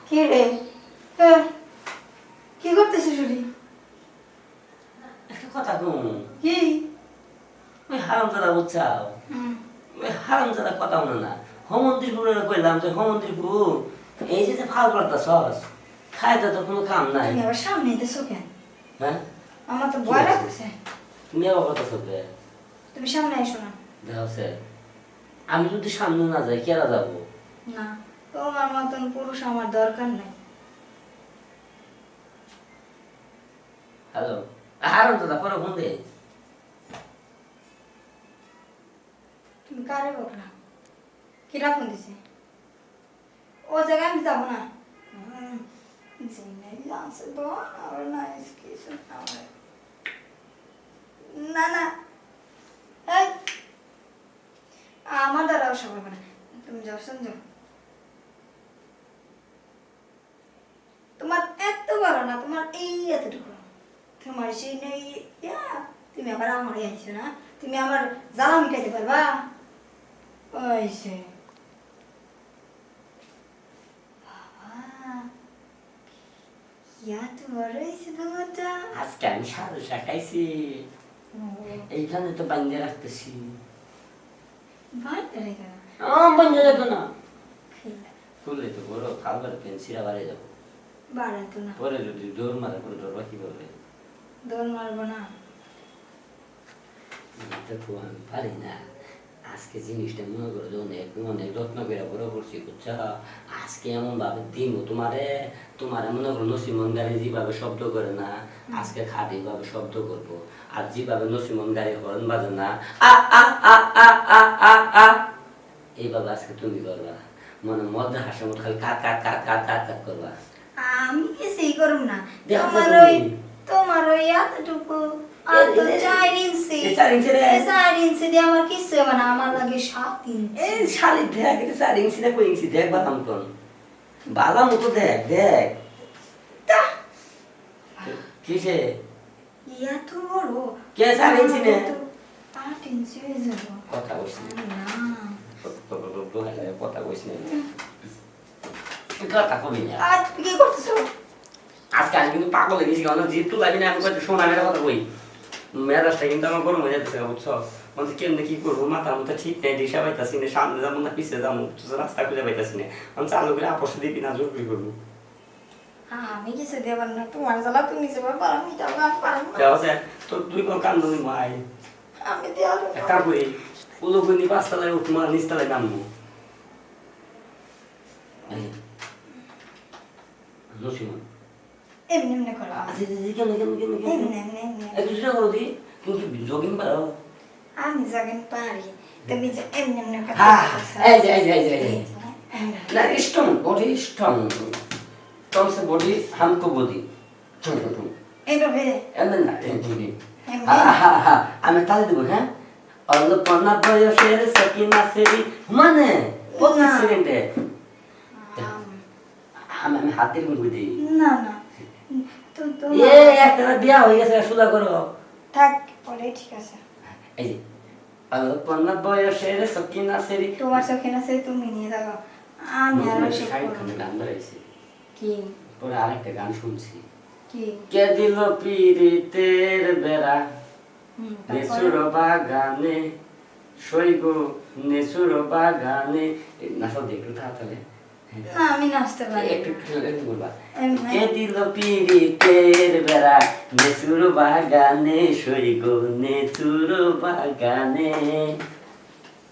কি রে? হ্যাঁ, কি করতেছিস শুনি? একটা কথা কম, কি? ওই হারামজাদা বুঝছাও, হুম। ওই হারামজাদা কথা বলে না। হোমন্ত্রীপুরে কইলাম যে হোমন্ত্রীপুর এই যে ফাল করতেছস, খাইতে তো কোনো কাম নাই। তুমি আবার সামনে দিতেছো কেন? হ্যাঁ, আমার তো ভয় লাগছে। তুমি আবার কথা চলবে তুমি সামনে এসো না। দেখছে, আমি যদি সামনে না যাই কেরা যাবো? না, তোমার মতন পুরুষ আমার দরকার নাই। হ্যালো, হারামজাদা পরে ফোন দে। তুমি কারে বকলা? কি রাখুন দিছে? ও জায়গায় আমি যাবো না। না না, এই, আমার দ্বারা ওসব হবে না। তুমি যাও, যাও। তোমার এত বড় না, তোমার এই এতটুকু। তোমার সেই নেই, তুমি আবার আমার আইছো না, তুমি আমার জ্বালা মিটাইতে পারবা? ওই সে আজকে আমি সারু শাখাইছি, এইখানে তো বান্ধে রাখতেছি। বান্ধে যাবো না, খুললে তো বড় খাবার পেন্সিরা বাড়ি যাবো। বাড়াতো না, পরে যদি দৌড় মারে পরে দৌড়বা কি বলবে? দৌড় মারবো না। দেখো আমি পারি না। আজকে জিনিসটা মনে করো যে অনেক অনেক যত্ন করে বড় করছি, বুঝছো? আজকে এমন ভাবে দিন তোমারে, তোমারে মনে করো নসিমন গাড়ি যেভাবে শব্দ করে না, আজকে খাটি ভাবে শব্দ করবো। আর যেভাবে নসিমন গাড়ি হর্ন বাজে না, আ আ আ আ আ আ আ, এইভাবে আজকে তুমি করবা। মনে মজা হাসির মতো খালি কাক কাক কাক কাক কাক কাক করবা। আমি কিছুই করব না। দেখো তোমার ওই এতটুকু এই 4 ইঞ্চি, এই 4 ইঞ্চি রে। এই 4 ইঞ্চি দিয়ে আমার কিছু হবে না, আমার লাগে 7 ইঞ্চি। এই শালি দেখ, এটা 4 ইঞ্চি না কই ইঞ্চি দেখ বালাম কোন। বালা মতো দেখ দেখ। তা কিসে? এত বড় কে 4 ইঞ্চি নে? 8 ইঞ্চি হয়ে যাবো। কথা কইছি না, কথা কইছি না। কথা কবি না। আজ কি করতেছো? আজকে আমি কিন্তু পাগল হয়ে গেছি, কারণ জিতু লাগি না। আমি কইতে শোনা মেয়ের কথা কই, মেজাজটা কিন্তু আমার গরম হয়ে যাচ্ছে, বুঝছো? মানে কেমনে কি করবো মাথার মধ্যে ঠিক নেই, দিশা পাইতাছি না, সামনে যাবো না পিছিয়ে যাবো, রাস্তা খুঁজে পাইতাছি না। আমি চালু করে আপস দিবি না, জরুরি করবো। আমি কিছু দেবার না, তোমার জ্বালা তুমি যে বাবা, আমি যাবো, আমি পারবো না। দেওয়া যায় তো, তুই কোন কান্দ নি মাই আমি দেওয়ার একটা করি উলোগুনি 5 তলায় উঠবো আর 9 তলায় নামবো। নসিমন এমনি এমনি করো, জগিং পারো? আমি যখন পারি, তুমি যে এমনি এমনি বডি হামকো বডি এইভাবে আমি তালে দেবো। হ্যাঁ, অল্পনা বয়সের সকিনা সেরি মানে প্রতি সেকেন্ডে আমি হাতের মুখে দিই। না না, একটা বিয়া হয়ে গেছে, সুদা করো থাক, পরে ঠিক আছে। এই যে অল্পনা বয়সের সকিনা সেরি, তোমার চোখে না সে তুমি নিয়ে যাও, আমি আর এসব করবো না। গান ধরেছি, কি পরে আরেকটা গান শুনছি, কি কে দিল পিরিতের বেড়া নেচুর বাগানে, সইগো নেচুর বাগানে। না সব একটু তাড়াতাড়ি, না আমি নাচতে পারি একটু বলবা। কে দিল পিরিতের বেড়া নেচুর বাগানে, সইগো নেচুর বাগানে।